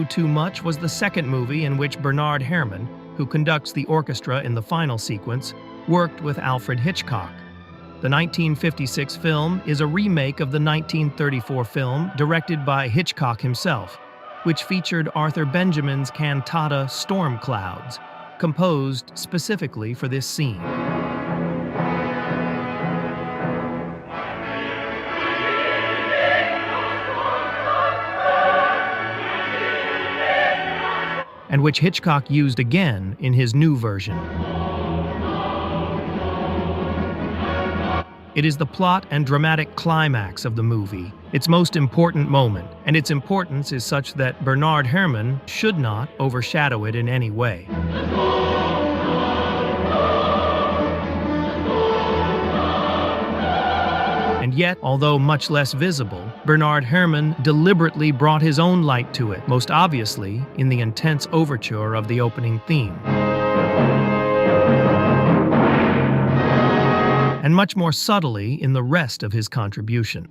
Too Much was the second movie in which Bernard Herrmann, who conducts the orchestra in the final sequence, worked with Alfred Hitchcock. The 1956 film is a remake of the 1934 film directed by Hitchcock himself, which featured Arthur Benjamin's cantata Storm Clouds, composed specifically for this scene. And which Hitchcock used again in his new version. It is the plot and dramatic climax of the movie, its most important moment, and its importance is such that Bernard Herrmann should not overshadow it in any way. And yet, although much less visible, Bernard Herrmann deliberately brought his own light to it, most obviously in the intense overture of the opening theme. And much more subtly in the rest of his contribution.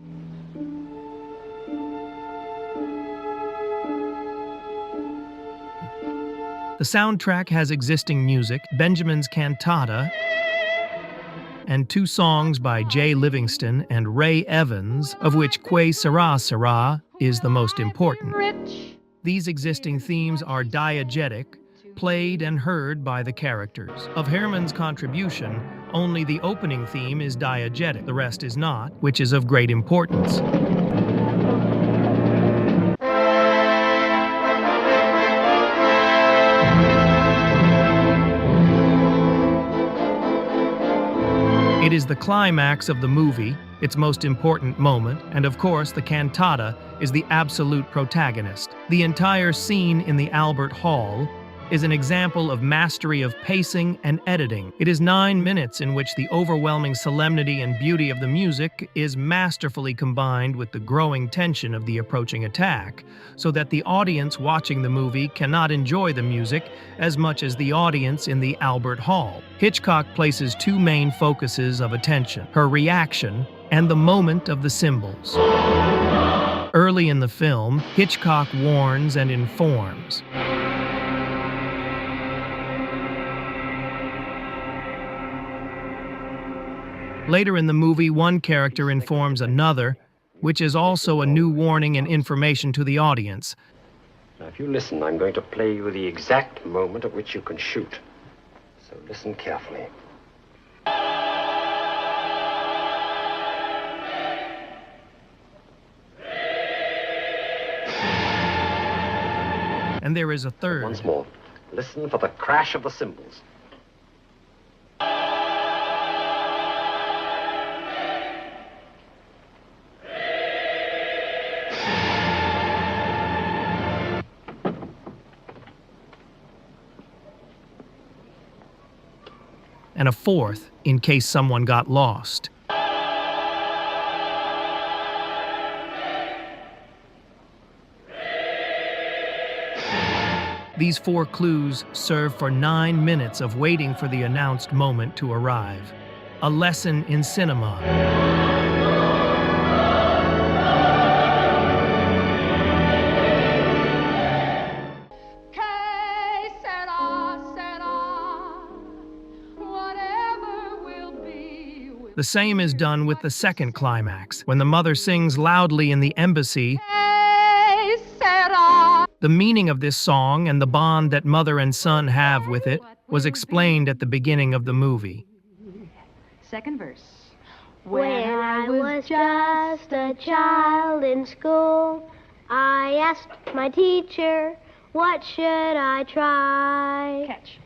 The soundtrack has existing music, Benjamin's cantata, and two songs by Jay Livingston and Ray Evans, of which Que Sera Sera is the most important. These existing themes are diegetic, played and heard by the characters. Of Herrmann's contribution, only the opening theme is diegetic, the rest is not, which is of great importance. It is the climax of the movie, its most important moment, and of course the cantata is the absolute protagonist. The entire scene in the Albert Hall is an example of mastery of pacing and editing. It is 9 minutes in which the overwhelming solemnity and beauty of the music is masterfully combined with the growing tension of the approaching attack, so that the audience watching the movie cannot enjoy the music as much as the audience in the Albert Hall. Hitchcock places two main focuses of attention: her reaction and the moment of the cymbals. Early in the film, Hitchcock warns and informs. Later in the movie, one character informs another, which is also a new warning and information to the audience. Now, if you listen, I'm going to play you the exact moment at which you can shoot. So listen carefully. And there is a third. Once more, listen for the crash of the cymbals. And a fourth in case someone got lost. These four clues serve for 9 minutes of waiting for the announced moment to arrive. A lesson in cinema. The same is done with the second climax, when the mother sings loudly in the embassy. The meaning of this song and the bond that mother and son have with it was explained at the beginning of the movie. Second verse. When I was just a child in school, I asked my teacher, what should I try? Catch.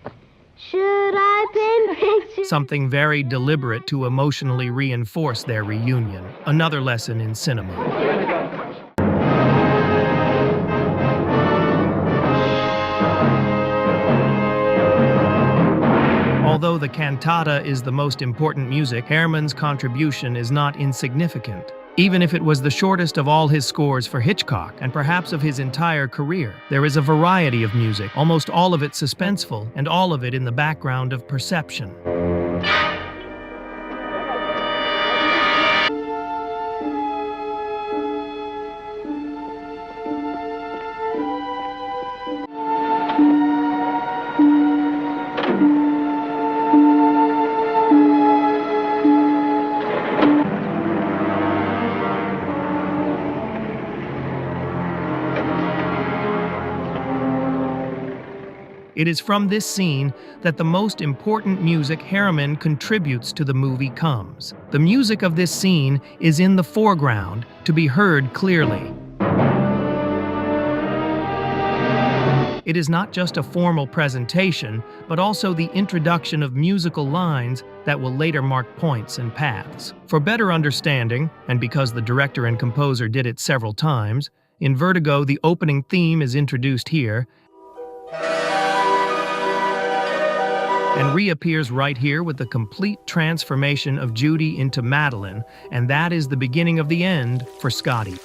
Should I paint pictures? Something very deliberate to emotionally reinforce their reunion. Another lesson in cinema. Although the cantata is the most important music, Herrmann's contribution is not insignificant. Even if it was the shortest of all his scores for Hitchcock, and perhaps of his entire career, there is a variety of music, almost all of it suspenseful, and all of it in the background of perception. It is from this scene that the most important music Herrmann contributes to the movie comes. The music of this scene is in the foreground to be heard clearly. It is not just a formal presentation, but also the introduction of musical lines that will later mark points and paths. For better understanding, and because the director and composer did it several times, in Vertigo the opening theme is introduced here, and reappears right here with the complete transformation of Judy into Madeline, and that is the beginning of the end for Scotty.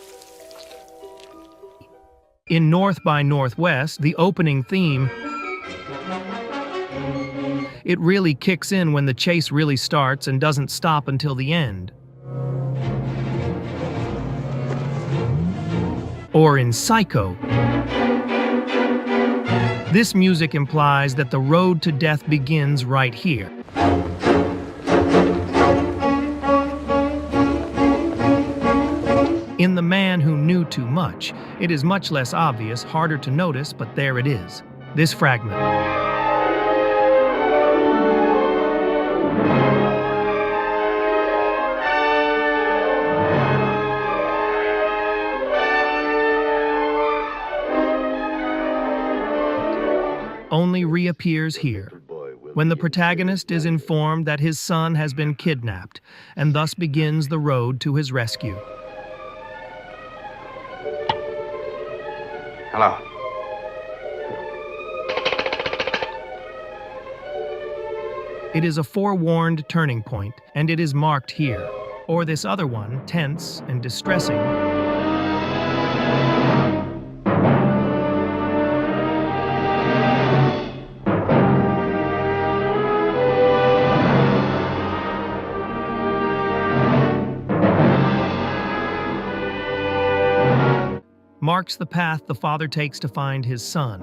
In North by Northwest, the opening theme, it really kicks in when the chase really starts and doesn't stop until the end. Or in Psycho, this music implies that the road to death begins right here. In The Man Who Knew Too Much, it is much less obvious, harder to notice, but there it is. This fragment. Only reappears here, when the protagonist is informed that his son has been kidnapped, and thus begins the road to his rescue. Hello. It is a forewarned turning point, and it is marked here. Or this other one, tense and distressing. Marks the path the father takes to find his son.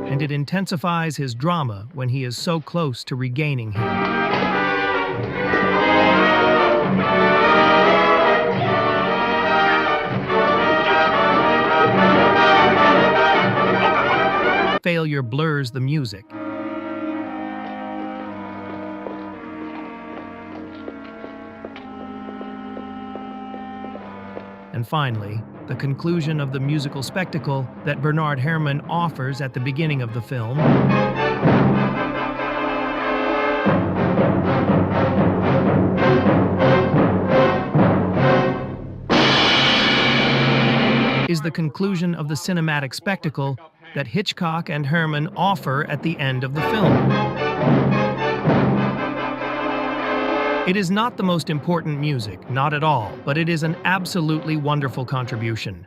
And it intensifies his drama when he is so close to regaining him. Failure blurs the music. And finally, the conclusion of the musical spectacle that Bernard Herrmann offers at the beginning of the film is the conclusion of the cinematic spectacle that Hitchcock and Herrmann offer at the end of the film. It is not the most important music, not at all, but it is an absolutely wonderful contribution.